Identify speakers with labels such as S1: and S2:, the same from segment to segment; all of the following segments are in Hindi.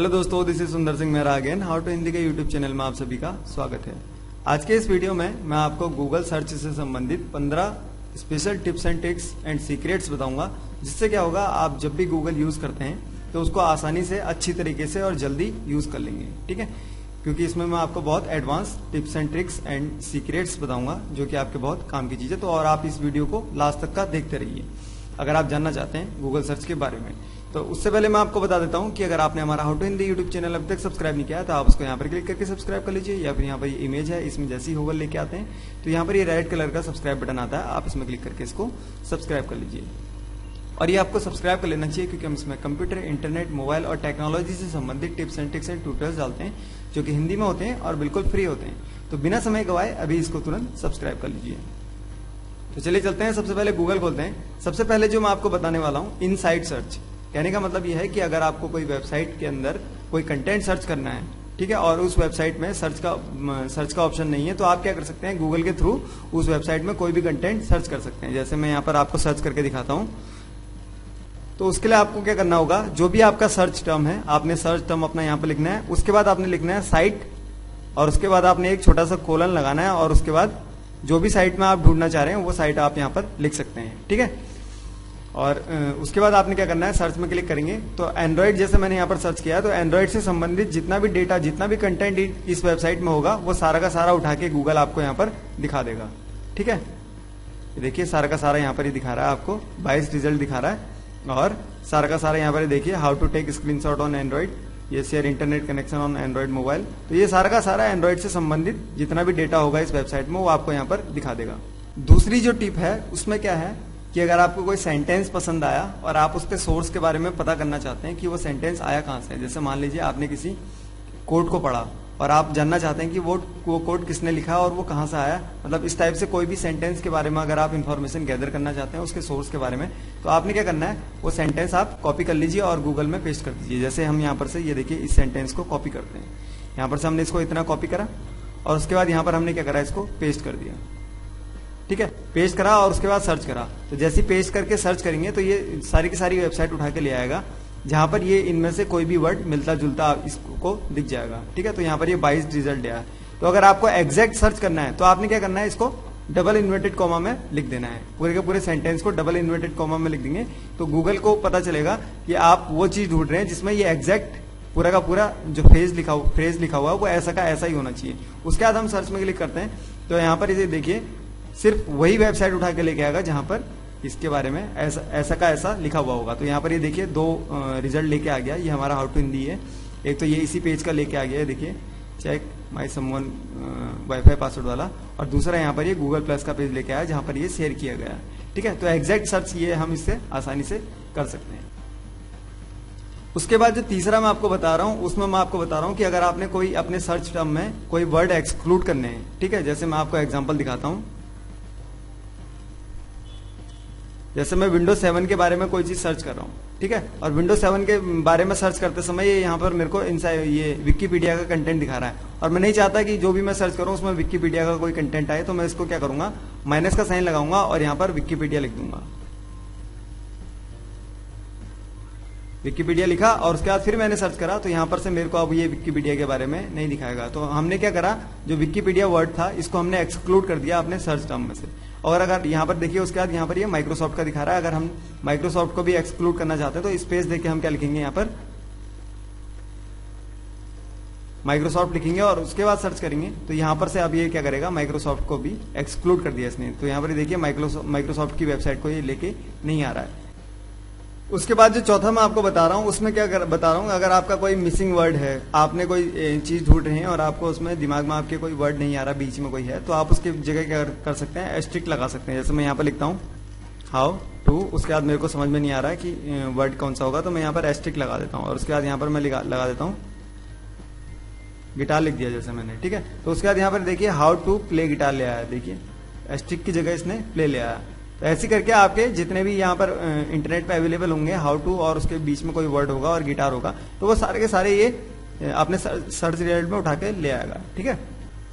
S1: हेलो दोस्तों, this is Sundar Singh Mehra again. How to Hindi के यूट्यूब चैनल में आप सभी का स्वागत है। आज के इस वीडियो में मैं आपको गूगल सर्च से संबंधित 15 special tips and tricks and secrets बताऊंगा, जिससे क्या होगा, आप जब भी गूगल यूज करते हैं तो उसको आसानी से, अच्छी तरीके से और जल्दी यूज कर लेंगे। ठीक है, क्योंकि इसमें मैं आपको बहुत advance tips and tricks and secrets बताऊंगा जो कि आपके बहुत काम की चीज है। तो और आप इस वीडियो को लास्ट तक का देखते रहिए अगर आप जानना चाहते हैं गूगल सर्च के बारे में। तो उससे पहले मैं आपको बता देता हूं कि अगर आपने हमारा how to Hindi YouTube channel अभी तक सब्सक्राइब नहीं किया तो आप उसको यहाँ पर क्लिक करके सब्सक्राइब कर लीजिए, या फिर यहाँ पर ये इमेज है, इसमें जैसे ही गूगल लेके आते हैं तो यहाँ पर ये रेड कलर का सब्सक्राइब बटन आता है, आप इसमें क्लिक करके इसको सब्सक्राइब कर लीजिए। और ये आपको सब्सक्राइब कर लेना चाहिए क्योंकि हम इसमें कंप्यूटर, इंटरनेट, मोबाइल और टेक्नोलॉजी से संबंधित tips and tricks and tutorials डालते हैं जो कि हिंदी में होते हैं और बिल्कुल फ्री होते हैं। तो बिना समय गवाए अभी इसको तुरंत सब्सक्राइब कर लीजिए। तो चलिए चलते हैं, सबसे पहले गूगल खोलते हैं। सबसे पहले जो मैं आपको बताने वाला हूँ, इनसाइड सर्च। कहने का मतलब यह है कि अगर आपको कोई वेबसाइट के अंदर कोई कंटेंट सर्च करना है, ठीक है, और उस वेबसाइट में सर्च का ऑप्शन नहीं है, तो आप क्या कर सकते हैं, गूगल के थ्रू उस वेबसाइट में कोई भी कंटेंट सर्च कर सकते हैं। जैसे मैं यहाँ पर आपको सर्च करके दिखाता हूँ। तो उसके लिए आपको क्या करना होगा, जो भी आपका सर्च टर्म है, आपने सर्च टर्म अपना यहाँ पर लिखना है। उसके बाद आपने लिखना है साइट, और उसके बाद आपने एक छोटा सा कोलन लगाना है, और उसके बाद जो भी साइट में आप ढूंढना चाह रहे हैं वो साइट आप यहाँ पर लिख सकते हैं। ठीक है, और उसके बाद आपने क्या करना है, सर्च में क्लिक करेंगे तो एंड्रॉइड, जैसे मैंने यहाँ पर सर्च किया तो एंड्रॉइड से संबंधित जितना भी डेटा, जितना भी कंटेंट इस वेबसाइट में होगा वो सारा का सारा उठा के गूगल आपको यहाँ पर दिखा देगा। ठीक है, देखिए सारा का सारा यहाँ पर ही दिखा रहा है, आपको 22 रिजल्ट दिखा रहा है। और सारा का सारा यहाँ पर देखिए, how to take screenshot on Android, ये share internet connection on Android mobile. तो ये सारा का सारा एंड्रॉइड से संबंधित जितना भी डेटा होगा इस वेबसाइट में वो आपको यहाँ पर दिखा देगा। दूसरी जो टिप है उसमें क्या है कि अगर आपको कोई सेंटेंस पसंद आया और आप उसके सोर्स के बारे में पता करना चाहते हैं कि वो सेंटेंस आया कहाँ से है, जैसे मान लीजिए आपने किसी कोड को पढ़ा और आप जानना चाहते हैं कि वो कोड किसने लिखा और वो कहाँ से आया, मतलब इस टाइप से कोई भी सेंटेंस के बारे में अगर आप इन्फॉर्मेशन गैदर करना चाहते हैं उसके सोर्स के बारे में, तो आपने क्या करना है, वो सेंटेंस आप कॉपी कर लीजिए और गूगल में पेस्ट कर दीजिए। जैसे हम यहाँ पर से ये देखिए इस सेंटेंस को कॉपी करते हैं, यहाँ पर से हमने इसको इतना कॉपी करा और उसके बाद यहाँ पर हमने क्या करा, इसको पेस्ट कर दिया। ठीक है, पेस्ट करा और उसके बाद सर्च करा। तो जैसे पेस्ट करके सर्च करेंगे तो ये सारी की सारी वेबसाइट उठा के ले आएगा जहां पर ये इनमें से कोई भी वर्ड मिलता जुलता इसको दिख जाएगा। ठीक है, तो यहाँ पर ये 22 रिजल्ट आया है। तो अगर आपको एग्जैक्ट सर्च करना है तो आपने क्या करना है, इसको डबल इन्वर्टेड कॉमा में लिख देना है। पूरे के पूरे सेंटेंस को डबल इन्वर्टेड कॉमा में लिख देंगे तो गूगल को पता चलेगा कि आप वो चीज ढूंढ रहे हैं जिसमें ये एग्जैक्ट पूरा का पूरा जो फ्रेज लिखा हुआ है वो ऐसा का ऐसा ही होना चाहिए। उसके बाद हम सर्च में क्लिक करते हैं तो यहाँ पर इसे देखिए, सिर्फ वही वेबसाइट उठा के लेके आएगा जहां पर इसके बारे में ऐसा का ऐसा लिखा हुआ होगा। तो यहाँ पर ये देखिए 2 रिजल्ट लेके आ गया। ये हमारा हाउ टू हिंदी है, एक तो ये इसी पेज का लेके आ गया है, देखिए check my someone wifi password वाला, और दूसरा यहाँ पर ये गूगल प्लस का पेज लेके आया जहां पर ये शेयर किया गया है। ठीक है, तो एग्जैक्ट सर्च ये हम इससे आसानी से कर सकते हैं। उसके बाद जो तीसरा मैं आपको बता रहा हूं उसमें मैं आपको बता रहा हूं कि अगर आपने कोई अपने सर्च टर्म में कोई वर्ड एक्सक्लूड करने हैं, ठीक है, जैसे मैं आपको एग्जांपल दिखाता हूं। जैसे मैं विंडोज 7 के बारे में कोई चीज सर्च कर रहा हूँ, ठीक है, और विंडोज 7 के बारे में सर्च करते समय ये यहाँ पर मेरे को ये विकिपीडिया का कंटेंट दिखा रहा है और मैं नहीं चाहता कि जो भी मैं सर्च करूँ उसमें विकिपीडिया का कोई कंटेंट आए, तो मैं इसको क्या करूंगा, माइनस का साइन लगाऊंगा और यहाँ पर विकिपीडिया लिख दूंगा। विकिपीडिया लिखा और उसके बाद फिर मैंने सर्च करा तो यहाँ पर से मेरे को अब ये विकिपीडिया के बारे में नहीं दिखाएगा। तो हमने क्या करा, जो विकिपीडिया वर्ड था इसको हमने एक्सक्लूड कर दिया अपने सर्च टर्म में से। और अगर यहाँ पर देखिए उसके बाद यहाँ पर ये माइक्रोसॉफ्ट का दिखा रहा है, अगर हम माइक्रोसॉफ्ट को भी एक्सक्लूड करना चाहते हैं तो स्पेस देके हम क्या लिखेंगे, यहाँ पर माइक्रोसॉफ्ट लिखेंगे और उसके बाद सर्च करेंगे तो यहाँ पर से अब ये क्या करेगा, माइक्रोसॉफ्ट को भी एक्सक्लूड कर दिया इसने। तो यहाँ पर देखिए माइक्रोसॉफ्ट की वेबसाइट को ये लेके नहीं आ रहा है। उसके बाद जो चौथा मैं आपको बता रहा हूँ उसमें क्या बता रहा हूँ, अगर आपका कोई मिसिंग वर्ड है, आपने कोई चीज ढूंढ रहे हैं और आपको उसमें दिमाग में आपके कोई वर्ड नहीं आ रहा, बीच में कोई है, तो आप उसकी जगह क्या कर सकते हैं, एस्ट्रिक लगा सकते हैं। जैसे मैं यहाँ पर लिखता हूँ हाउ टू, उसके बाद मेरे को समझ में नहीं आ रहा है कि वर्ड कौन सा होगा, तो मैं यहाँ पर एस्ट्रिक लगा देता हूँ और उसके बाद यहाँ पर मैं लगा देता हूँ गिटार, लिख दिया जैसे मैंने। ठीक है, तो उसके बाद यहाँ पर देखिए हाउ टू प्ले गिटार ले आया, देखिए एस्ट्रिक की जगह इसने प्ले ले आया। तो ऐसे करके आपके जितने भी यहाँ पर इंटरनेट पे अवेलेबल होंगे हाउ टू और उसके बीच में कोई वर्ड होगा और गिटार होगा, तो वो सारे के सारे ये आपने सर्च रिजल्ट में उठा के ले आएगा। ठीक है,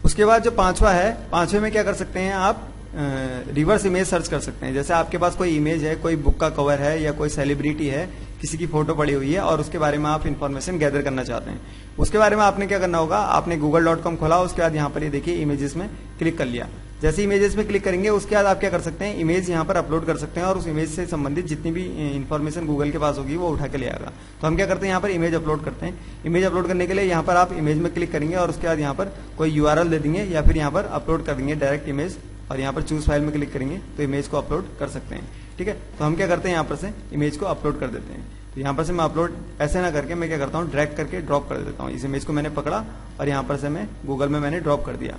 S1: उसके बाद जो पांचवा है, पांचवे में क्या कर सकते हैं आप, रिवर्स इमेज सर्च कर सकते हैं। जैसे आपके पास कोई इमेज है, कोई बुक का कवर है या कोई सेलिब्रिटी है किसी की फोटो पड़ी हुई है और उसके बारे में आप इन्फॉर्मेशन गैदर करना चाहते हैं। उसके बारे में आपने क्या करना होगा, आपने google.com खोला, उसके बाद यहाँ पर ये देखिए इमेजेस में क्लिक कर लिया। जैसे इमेजेस में क्लिक करेंगे उसके बाद आप क्या कर सकते हैं, इमेज यहाँ पर अपलोड कर सकते हैं और उस इमेज से संबंधित जितनी भी इन्फॉर्मेशन गूगल के पास होगी वो उठा के ले आएगा। तो हम क्या करते हैं, यहाँ पर इमेज अपलोड करते हैं। इमेज अपलोड करने के लिए यहाँ पर आप इमेज में क्लिक करेंगे और उसके बाद यहाँ पर कोई URL दे देंगे या फिर यहाँ पर अपलोड कर देंगे डायरेक्ट इमेज, और यहाँ पर चूज फाइल में क्लिक करेंगे तो इमेज को अपलोड कर सकते हैं। ठीक है, तो हम क्या करते हैं, यहाँ पर से इमेज को अपलोड कर देते हैं। तो यहाँ पर से मैं अपलोड ऐसे ना करके मैं क्या करता हूँ, ड्रैग करके ड्रॉप कर देता हूँ। इस इमेज को मैंने पकड़ा और यहाँ पर से मैं गूगल में मैंने ड्रॉप कर दिया।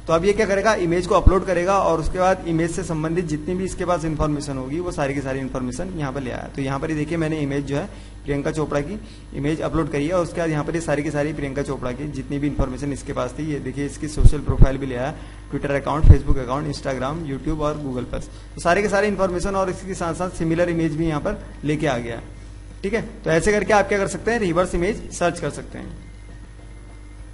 S1: तो अब ये क्या करेगा, इमेज को अपलोड करेगा और उसके बाद इमेज से संबंधित जितनी भी इसके पास इन्फॉर्मेशन होगी वो सारी की सारी इन्फॉर्मेशन यहाँ पर ले आया। तो यहाँ पर ये देखिए मैंने इमेज जो है प्रियंका चोपड़ा की इमेज अपलोड करी है और उसके बाद यहाँ पर ये सारी की सारी प्रियंका चोपड़ा की जितनी भी इन्फॉर्मेशन इसके पास थी, ये देखिए इसकी सोशल प्रोफाइल भी ले आया, Twitter account, Facebook account, Instagram, YouTube और गूगल प्लस। तो सारे के सारे इन्फॉर्मेशन और इसके साथ साथ सिमिलर इमेज भी यहाँ पर लेके आ गया। ठीक है, तो ऐसे करके आप क्या कर सकते हैं, रिवर्स इमेज सर्च कर सकते हैं।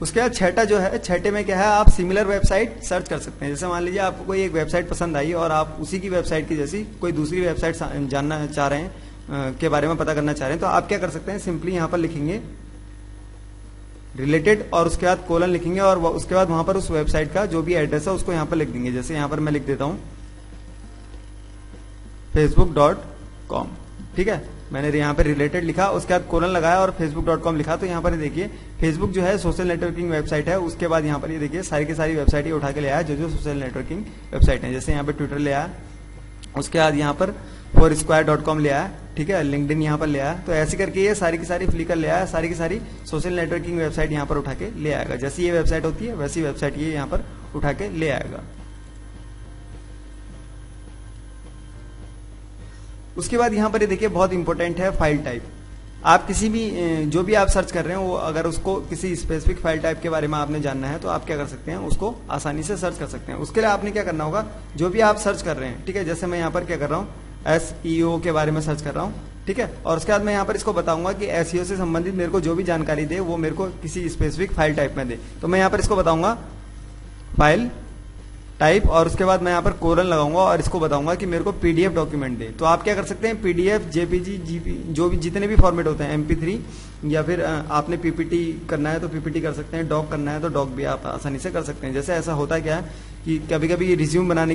S1: उसके बाद छठा जो है, छठे में क्या है, आप सिमिलर वेबसाइट सर्च कर सकते हैं। जैसे मान लीजिए आपको कोई एक वेबसाइट पसंद आई और आप उसी की वेबसाइट की जैसी कोई दूसरी वेबसाइट जानना चाह रहे हैं, के बारे में पता करना चाह रहे हैं, तो आप क्या कर सकते हैं, सिंपली यहाँ पर लिखेंगे रिलेटेड और उसके बाद कोलन लिखेंगे और उसके बाद वहां पर उस वेबसाइट का जो भी एड्रेस है उसको यहाँ पर लिख देंगे। जैसे यहाँ पर मैं लिख देता हूँ facebook.com। ठीक है, मैंने यहाँ पे रिलेटेड लिखा, उसके बाद कोलन लगाया और facebook.com लिखा। तो यहाँ पर देखिए फेसबुक जो है सोशल नेटवर्किंग वेबसाइट है। उसके बाद यहाँ पर ये देखिए सारी की सारी वेबसाइट उठा के ले आया जो सोशल नेटवर्किंग वेबसाइट है। जैसे यहाँ पे ट्विटर ले आया, उसके बाद यहाँ पर foursquare.com ले आया, ठीक है, लिंक्डइन यहाँ पर ले आया। तो ऐसे करके ये सारी की सारी फ्लिकर ले आया, सारी की सारी सोशल नेटवर्किंग वेबसाइट यहाँ पर उठा के ले आएगा। जैसी ये वेबसाइट होती है वैसी वेबसाइट ये यहाँ पर उठा के ले आएगा। उसके बाद यहाँ पर ये देखिए बहुत इंपॉर्टेंट है फाइल टाइप। आप किसी भी जो भी आप सर्च कर रहे हो वो अगर उसको किसी स्पेसिफिक फाइल टाइप के बारे में आपने जानना है तो आप क्या कर सकते हैं, उसको आसानी से सर्च कर सकते हैं। उसके लिए आपने क्या करना होगा, जो भी आप सर्च कर रहे हैं, ठीक है, जैसे मैं यहाँ पर क्या कर रहा हूँ, SEO के बारे में सर्च कर रहा हूँ, ठीक है, और उसके बाद मैं यहाँ पर इसको बताऊंगा कि SEO से संबंधित मेरे को जो भी जानकारी दे वो मेरे को किसी स्पेसिफिक फाइल टाइप में दे। तो मैं यहाँ पर इसको बताऊंगा फाइल टाइप और उसके बाद मैं यहाँ पर कोलन लगाऊंगा और इसको बताऊंगा कि मेरे को PDF डॉक्यूमेंट दे। तो आप क्या कर सकते हैं, PDF, JPG, GP जो भी जितने भी फॉर्मेट होते हैं, MP3 या फिर आपने PPT करना है तो PPT कर सकते हैं, डॉक करना है तो डॉक भी आप आसानी से कर सकते हैं। जैसे ऐसा होता है क्या है कि कभी कभी रिज्यूम बनाना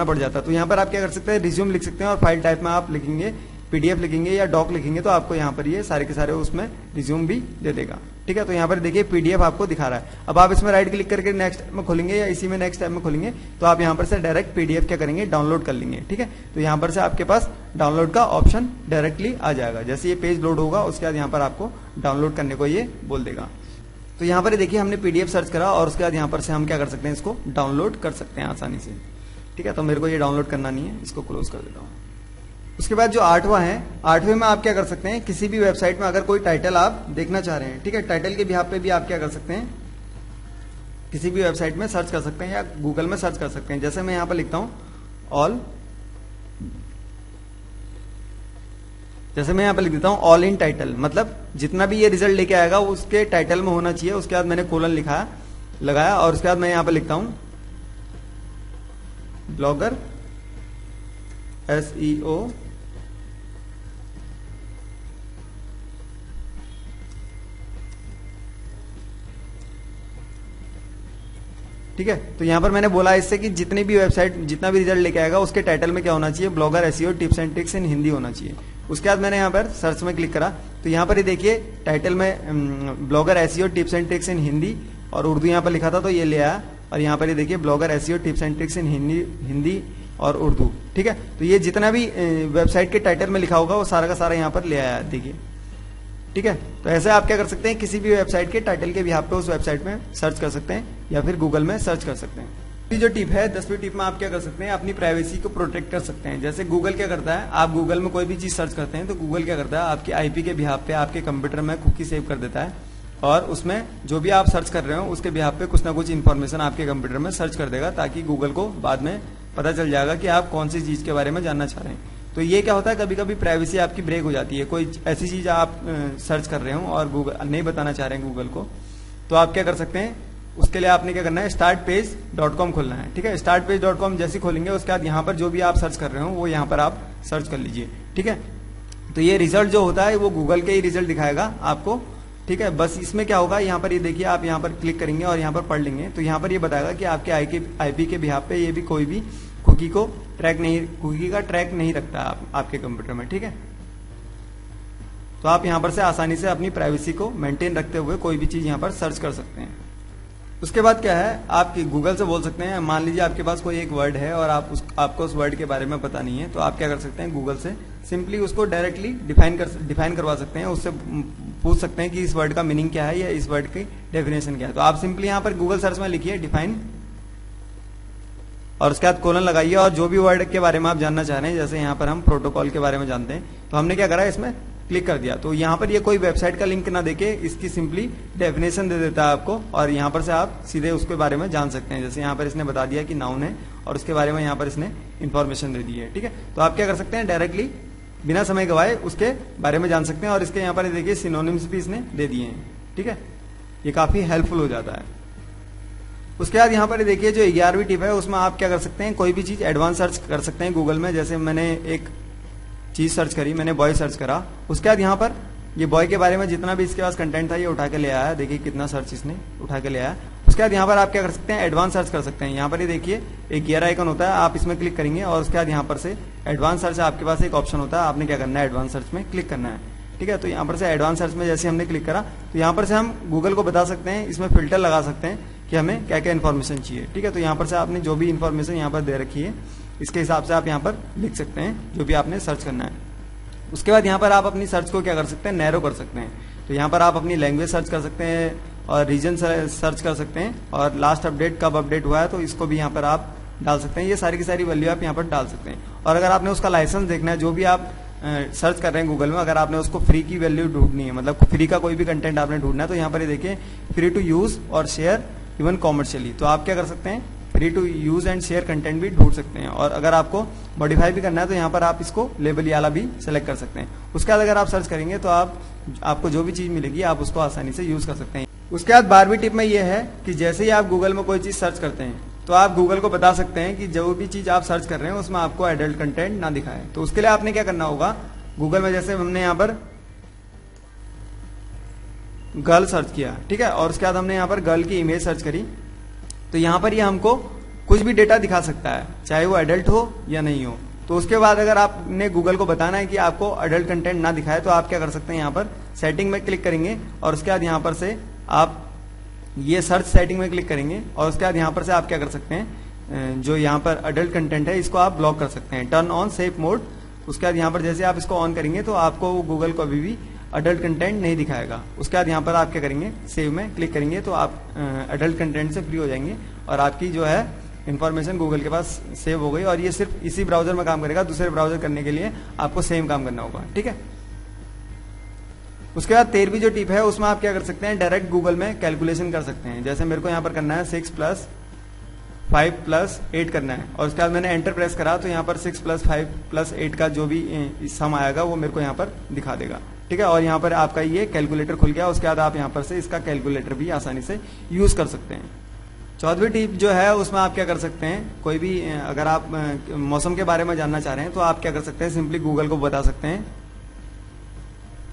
S1: पड़ जाता है, तो यहाँ पर आप क्या कर सकते हैं, रिज्यूम लिख सकते हैं और फाइल टाइप में आप लिखेंगे PDF लिखेंगे या डॉक लिखेंगे तो आपको यहाँ पर ये सारे के सारे उसमें रिज्यूम भी दे देगा। ठीक है, तो यहाँ पर देखिए PDF आपको दिखा रहा है। अब आप इसमें राइट क्लिक करके नेक्स्ट टैब में खोलेंगे या इसी में नेक्स्ट टैब में खोलेंगे तो आप यहाँ पर से डायरेक्ट PDF क्या करेंगे, डाउनलोड कर लेंगे। ठीक है, तो यहाँ पर से आपके पास डाउनलोड का ऑप्शन डायरेक्टली आ जाएगा। जैसे ये पेज लोड होगा उसके बाद यहाँ पर आपको डाउनलोड करने को ये बोल देगा। तो यहाँ पर देखिए हमने PDF सर्च करा और उसके बाद यहाँ पर से हम क्या कर सकते हैं, इसको डाउनलोड कर सकते हैं आसानी से। ठीक है, तो मेरे को ये डाउनलोड करना नहीं है, इसको क्लोज कर देता हूँ। उसके बाद जो 8वां है, 8वें में आप क्या कर सकते हैं, किसी भी वेबसाइट में अगर कोई टाइटल आप देखना चाह रहे हैं, ठीक है, टाइटल के बिहाफ पे भी आप क्या कर सकते हैं, किसी भी वेबसाइट में सर्च कर सकते हैं या गूगल में सर्च कर सकते हैं। जैसे मैं यहां पर लिखता हूं ऑल, जैसे मैं यहां पर लिख देता हूं ऑल इन टाइटल, मतलब जितना भी ये रिजल्ट लेके आएगा उसके टाइटल में होना चाहिए। उसके बाद मैंने कोलन लिखा लगाया और उसके बाद मैं यहां पर लिखता हूं ब्लॉगर SEO ठीक है, तो यहां पर मैंने बोला इससे कि जितनी भी वेबसाइट जितना भी रिजल्ट लेके आएगा उसके टाइटल में क्या होना चाहिए, blogger SEO tips and tricks इन हिंदी होना चाहिए। उसके बाद मैंने यहाँ पर सर्च में क्लिक करा तो यहाँ पर ये देखिए टाइटल में blogger SEO tips and tricks इन हिंदी और उर्दू यहाँ पर लिखा था तो ये ले आया। और यहाँ पर ये देखिए blogger SEO tips and tricks इन हिंदी और उर्दू। ठीक है, तो ये जितना भी वेबसाइट के टाइटल में लिखा होगा वो सारा का सारा यहाँ पर ले आया, देखिए। ठीक है, तो ऐसे आप क्या कर सकते हैं, किसी भी वेबसाइट के टाइटल के बिहाफ पे उस वेबसाइट में सर्च कर सकते हैं या फिर गूगल में सर्च कर सकते हैं। जो टिप है 10वीं टिप में आप क्या कर सकते हैं, अपनी प्राइवेसी को प्रोटेक्ट कर सकते हैं। जैसे गूगल क्या करता है, आप गूगल में कोई भी चीज सर्च करते हैं तो गूगल क्या करता है, आपके IP के बिहाफ पे आपके कंप्यूटर में कुकी सेव कर देता है और उसमें जो भी आप सर्च कर रहे हो उसके बिहाफ पे कुछ ना कुछ इन्फॉर्मेशन आपके कंप्यूटर में सर्च कर देगा, ताकि गूगल को बाद में पता चल जाएगा कि आप कौन सी चीज के बारे में जानना चाह रहे हैं। तो ये क्या होता है, कभी कभी प्राइवेसी आपकी ब्रेक हो जाती है, कोई ऐसी चीज आप सर्च कर रहे हो और गूगल नहीं बताना चाह रहे हैं गूगल को, तो आप क्या कर सकते हैं, उसके लिए आपने क्या करना है, startpage.com खोलना है। ठीक है, startpage.com जैसे खोलेंगे उसके बाद यहाँ पर जो भी आप सर्च कर रहे हो वो यहाँ पर आप सर्च कर लीजिए। ठीक है, तो ये रिजल्ट जो होता है वो गूगल के ही रिजल्ट दिखाएगा आपको, ठीक है। बस इसमें क्या होगा, यहाँ पर ये देखिए, आप यहाँ पर क्लिक करेंगे और यहाँ पर पढ़ लेंगे तो यहाँ पर ये बताएगा कि आपके आईपी के बिहाफ पे ये भी कोई भी कुकी का ट्रैक नहीं रखता आपके कंप्यूटर में, ठीक है। तो आप यहाँ पर से आसानी से अपनी प्राइवेसी को मेंटेन रखते हुए कोई भी चीज यहाँ पर सर्च कर सकते हैं। उसके बाद क्या है, आप गूगल से बोल सकते हैं, मान लीजिए आपके पास कोई एक वर्ड है और आपको उस वर्ड के बारे में पता नहीं है, तो आप क्या कर सकते हैं, गूगल से सिंपली उसको डायरेक्टली डिफाइन करवा सकते हैं। उससे पूछ सकते हैं कि इस वर्ड का मीनिंग क्या है या इस वर्ड की डेफिनेशन क्या है। तो आप सिंपली यहाँ पर गूगल सर्च में लिखिए डिफाइन और उसके बाद कोलन लगाइए और जो भी वर्ड के बारे में आप जानना चाह रहे हैं, जैसे यहाँ पर हम प्रोटोकॉल के बारे में जानते हैं, तो हमने क्या करा, इसमें क्लिक कर दिया। तो यहाँ पर ये कोई वेबसाइट का लिंक ना देके इसकी सिंपली डेफिनेशन दे देता है आपको और यहाँ पर से आप सीधे उसके बारे में जान सकते हैं। जैसे यहाँ पर इसने बता दिया कि नाउन है और उसके बारे में यहाँ पर इसने इन्फॉर्मेशन दे दी है, ठीक है। तो आप क्या कर सकते हैं, डायरेक्टली बिना समय गवाए उसके बारे में जान सकते हैं। और इसके यहाँ पर देखिए सिनोनिम्स भी इसने दे दिए हैं, ठीक है। ये काफी हेल्पफुल हो जाता है। उसके बाद यहाँ पर देखिए जो 11वीं टिप है, उसमें आप क्या कर सकते हैं, कोई भी चीज एडवांस सर्च कर सकते हैं गूगल में। जैसे मैंने एक चीज सर्च करी, मैंने बॉय सर्च करा, उसके बाद यहाँ पर ये बॉय के बारे में जितना भी इसके पास कंटेंट था ये उठा के ले आया। देखिए कितना सर्च इसने उठा के ले आया। उसके बाद यहाँ पर आप क्या कर सकते हैं, एडवांस सर्च कर सकते हैं। यहाँ पर ये देखिए एक गियर आइकन होता है, आप इसमें क्लिक करेंगे और उसके बाद यहाँ पर से एडवांस सर्च आपके पास एक ऑप्शन होता है, आपने क्या करना है, एडवांस सर्च में क्लिक करना है, ठीक है। तो यहाँ पर से एडवांस सर्च में जैसे हमने क्लिक करा तो यहाँ पर से हम गूगल को बता सकते हैं, इसमें फिल्टर लगा सकते हैं कि हमें क्या क्या इन्फॉर्मेशन चाहिए, ठीक है। तो यहाँ पर से आपने जो भी इन्फॉर्मेशन यहाँ पर दे रखी है इसके हिसाब से आप यहाँ पर लिख सकते हैं जो भी आपने सर्च करना है। उसके बाद यहाँ पर आप अपनी सर्च को क्या कर सकते हैं, नैरो कर सकते हैं। तो यहाँ पर आप अपनी लैंग्वेज सर्च कर सकते हैं और रीजन सर्च कर सकते हैं और लास्ट अपडेट कब अपडेट हुआ है तो इसको भी यहाँ पर आप डाल सकते हैं। ये सारी की सारी वैल्यू आप यहाँ पर डाल सकते हैं। और अगर आपने उसका लाइसेंस देखना है, जो भी आप सर्च कर रहे हैं गूगल में, अगर आपने उसको फ्री की वैल्यू ढूंढनी है, मतलब फ्री का कोई भी कंटेंट आपने ढूंढना है, तो यहाँ पर ये देखिए फ्री टू यूज और शेयर इवन कॉमर्शियली। तो आप क्या कर सकते हैं, free to use and share content भी ढूंढ सकते हैं। और अगर आपको मॉडिफाई भी करना है तो यहाँ पर आप इसको लेबल वाला भी सेलेक्ट कर सकते हैं। उसके बाद अगर आप सर्च करेंगे तो आपको जो भी चीज मिलेगी आप उसको आसानी से यूज कर सकते हैं। उसके बाद 12वीं टिप में ये है कि जैसे ही आप गूगल में कोई चीज सर्च करते हैं तो आप गूगल को बता सकते हैं कि जो भी चीज आप सर्च कर रहे हैं उसमें आपको एडल्ट कंटेंट ना दिखाए। तो उसके लिए आपने क्या करना होगा, गूगल में जैसे हमने यहाँ पर गर्ल सर्च किया, ठीक है, और उसके बाद हमने यहाँ पर गर्ल की इमेज सर्च करी, तो यहाँ पर ये हमको कुछ भी डेटा दिखा सकता है, चाहे वो एडल्ट हो या नहीं हो। तो उसके बाद अगर आपने गूगल को बताना है कि आपको एडल्ट कंटेंट ना दिखाए तो आप क्या कर सकते हैं, यहाँ पर सेटिंग में क्लिक करेंगे और उसके बाद यहाँ पर से आप ये सर्च सेटिंग में क्लिक करेंगे और उसके बाद यहाँ पर से आप क्या कर सकते हैं, जो यहाँ पर एडल्ट कंटेंट है इसको आप ब्लॉक कर सकते हैं, टर्न ऑन सेफ मोड। उसके बाद यहाँ पर जैसे आप इसको ऑन करेंगे तो आपको गूगल को अभी भी एडल्ट कंटेंट नहीं दिखाएगा। उसके बाद यहाँ पर आप क्या करेंगे, सेव में क्लिक करेंगे तो आप एडल्ट कंटेंट से फ्री हो जाएंगे और आपकी जो है इन्फॉर्मेशन गूगल के पास सेव हो गई। और ये सिर्फ इसी ब्राउजर में काम करेगा, दूसरे ब्राउजर करने के लिए आपको सेम काम करना होगा, ठीक है। उसके बाद 13वीं जो टिप है उसमें आप क्या कर सकते हैं, डायरेक्ट गूगल में कैलकुलेशन कर सकते हैं। जैसे मेरे को यहाँ पर करना है 6 + 5 + 8 करना है और उसके बाद मैंने एंटर प्रेस करा तो यहाँ पर 6 + 5 + 8 का जो भी सम आएगा वो मेरे को यहाँ पर दिखा देगा, ठीक है। और यहाँ पर आपका ये कैलकुलेटर खुल गया। उसके बाद आप यहाँ पर से इसका कैलकुलेटर भी आसानी से यूज कर सकते हैं। 14वीं टिप जो है उसमें आप क्या कर सकते हैं, कोई भी अगर आप मौसम के बारे में जानना चाह रहे हैं तो आप क्या कर सकते हैं, सिंपली गूगल को बता सकते हैं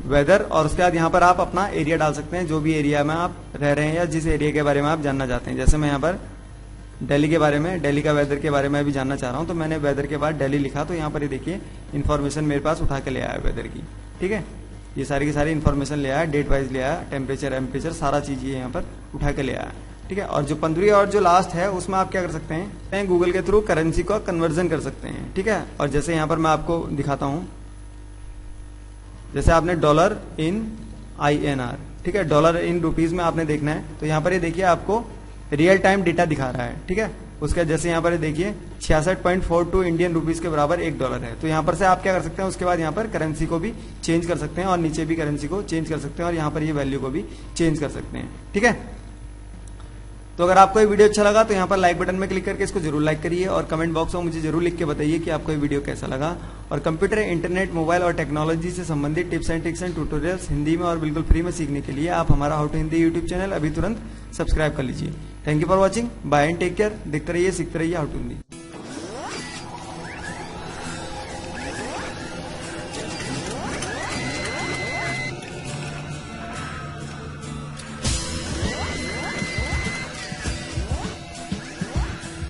S1: वेदर और उसके बाद यहाँ पर आप अपना एरिया डाल सकते हैं, जो भी एरिया में आप रह रहे हैं या जिस एरिया के बारे में आप जानना चाहते हैं। जैसे मैं यहाँ पर दिल्ली के बारे में, दिल्ली का वेदर के बारे में भी जानना चाह रहा हूँ तो मैंने वेदर के बाद दिल्ली लिखा तो यहाँ पर ये देखिए इन्फॉर्मेशन मेरे पास उठा के ले आया वेदर की, ठीक है। ये सारी की सारी इन्फॉर्मेशन ले आया, डेट वाइज ले आया, टेम्परेचर सारा चीज ये यहाँ पर उठा के ले आया, ठीक है। और जो 15वीं और जो लास्ट है उसमें आप क्या कर सकते हैं, गूगल के थ्रू करेंसी का कन्वर्जन कर सकते हैं, ठीक है। और जैसे यहाँ पर मैं आपको दिखाता हूँ, जैसे आपने डॉलर इन INR, ठीक है, डॉलर इन रुपीज में आपने देखना है तो यहाँ पर ये देखिए आपको रियल टाइम डेटा दिखा रहा है, ठीक है। उसके जैसे यहाँ पर देखिए 66.42 इंडियन रुपीज के बराबर $1 है। तो यहाँ पर से आप क्या कर सकते हैं, उसके बाद यहाँ पर करेंसी को भी चेंज कर सकते हैं और नीचे भी करेंसी को चेंज कर सकते हैं और यहाँ पर ये वैल्यू को भी चेंज कर सकते हैं, ठीक है। तो अगर आपको ये वीडियो अच्छा लगा तो यहाँ पर लाइक बटन में क्लिक करके इसको जरूर लाइक करिए और कमेंट बॉक्स में मुझे जरूर लिख के बताइए कि आपको ये वीडियो कैसा लगा। और कंप्यूटर, इंटरनेट, मोबाइल और टेक्नोलॉजी से संबंधित tips and tricks and tutorials Hindi में और बिल्कुल फ्री में सीखने के लिए आप हमारा how to Hindi YouTube channel अभी तुरंत सब्सक्राइब कर लीजिए। Thank you for watching, bye and take care. देखते रहिए, सीखते रहिए हाउ टू हिंदी।